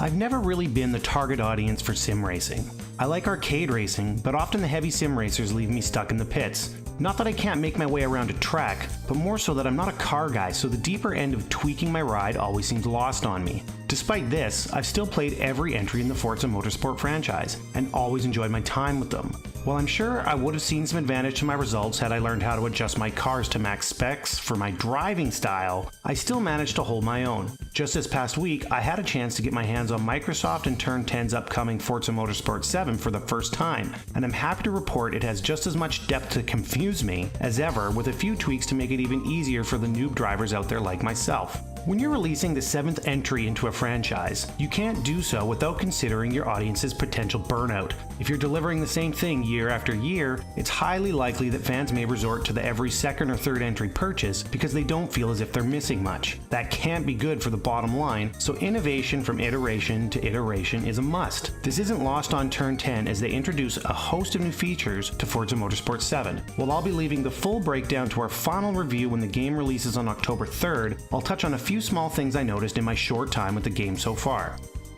I've never really been the target audience for sim racing. I like arcade racing, but often the heavy sim racers leave me stuck in the pits. Not that I can't make my way around a track, but more so that I'm not a car guy, so the deeper end of tweaking my ride always seems lost on me. Despite this, I've still played every entry in the Forza Motorsport franchise, and always enjoyed my time with them. While I'm sure I would have seen some advantage to my results had I learned how to adjust my cars to max specs for my driving style, I still managed to hold my own. Just this past week, I had a chance to get my hands on Microsoft and Turn 10's upcoming Forza Motorsport 7 for the first time, and I'm happy to report it has just as much depth to confuse me as ever, with a few tweaks to make it even easier for the noob drivers out there like myself. When you're releasing the 7th entry into a franchise, you can't do so without considering your audience's potential burnout. If you're delivering the same thing year after year, it's highly likely that fans may resort to the every second or third entry purchase because they don't feel as if they're missing much. That can't be good for the bottom line, so innovation from iteration to iteration is a must. This isn't lost on Turn 10 as they introduce a host of new features to Forza Motorsport 7. While I'll be leaving the full breakdown to our final review when the game releases on October 3rd, I'll touch on a few small things I noticed in my short time with the game so far.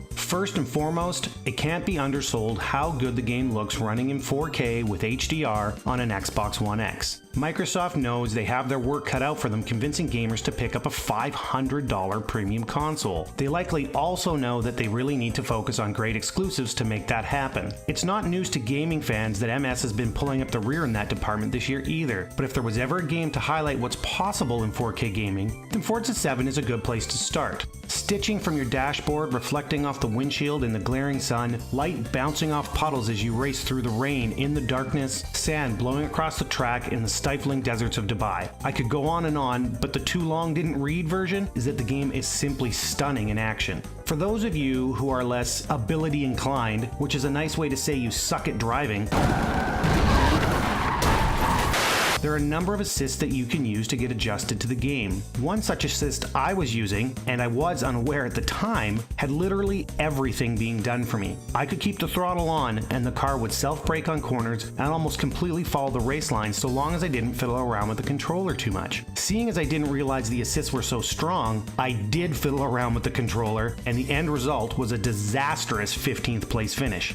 First and foremost, it can't be undersold how good the game looks running in 4K with HDR on an Xbox One X. Microsoft knows they have their work cut out for them convincing gamers to pick up a $500 premium console. They likely also know that they really need to focus on great exclusives to make that happen. It's not news to gaming fans that MS has been pulling up the rear in that department this year either, but if there was ever a game to highlight what's possible in 4K gaming, then Forza 7 is a good place to start. Stitching from your dashboard reflecting off the windshield in the glaring sun, light bouncing off puddles as you race through the rain in the darkness, sand blowing across the track in the stifling deserts of Dubai. I could go on, but the too long didn't read version is that the game is simply stunning in action. For those of you who are less ability inclined, which is a nice way to say you suck at driving, there are a number of assists that you can use to get adjusted to the game. One such assist I was using, and I was unaware at the time, had literally everything being done for me. I could keep the throttle on and the car would self-brake on corners and almost completely follow the race line so long as I didn't fiddle around with the controller too much. Seeing as I didn't realize the assists were so strong, I did fiddle around with the controller, and the end result was a disastrous 15th place finish.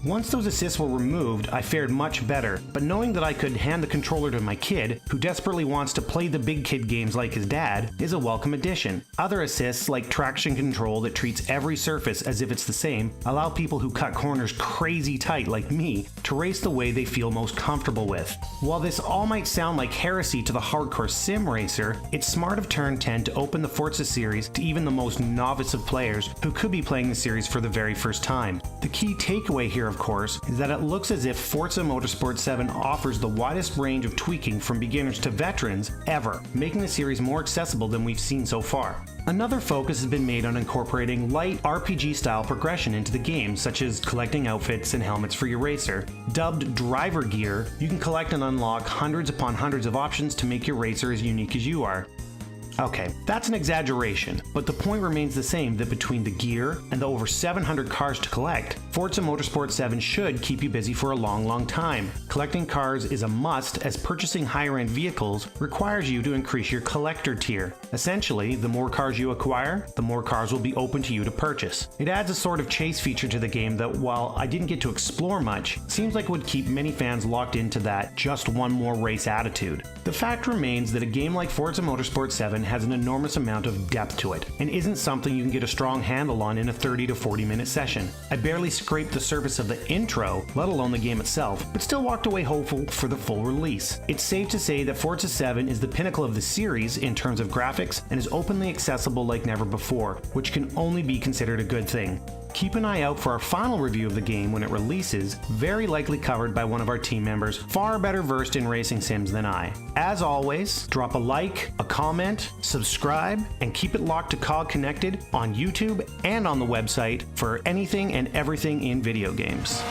Once those assists were removed, I fared much better, but knowing that I could hand the controller to my kid, who desperately wants to play the big kid games like his dad, is a welcome addition. Other assists, like traction control that treats every surface as if it's the same, allow people who cut corners crazy tight like me to race the way they feel most comfortable with. While this all might sound like heresy to the hardcore sim racer, it's smart of Turn 10 to open the Forza series to even the most novice of players who could be playing the series for the very first time. The key takeaway here, of course, is that it looks as if Forza Motorsport 7 offers the widest range of tweaking from beginners to veterans ever, making the series more accessible than we've seen so far. Another focus has been made on incorporating light RPG-style progression into the game, such as collecting outfits and helmets for your racer. Dubbed driver gear, you can collect and unlock hundreds upon hundreds of options to make your racer as unique as you are. Okay, that's an exaggeration, but the point remains the same that between the gear and the over 700 cars to collect, Forza Motorsport 7 should keep you busy for a long time. Collecting cars is a must, as purchasing higher-end vehicles requires you to increase your collector tier. Essentially, the more cars you acquire, the more cars will be open to you to purchase. It adds a sort of chase feature to the game that, while I didn't get to explore much, seems like it would keep many fans locked into that just one more race attitude. The fact remains that a game like Forza Motorsport 7 has an enormous amount of depth to it, and isn't something you can get a strong handle on in a 30 to 40 minute session. I barely scraped the surface of the intro, let alone the game itself, but still walked away hopeful for the full release. It's safe to say that Forza 7 is the pinnacle of the series in terms of graphics and is openly accessible like never before, which can only be considered a good thing. Keep an eye out for our final review of the game when it releases, very likely covered by one of our team members far better versed in racing sims than I. As always, drop a like, a comment, subscribe, and keep it locked to COGconnected on YouTube and on the website for anything and everything in video games.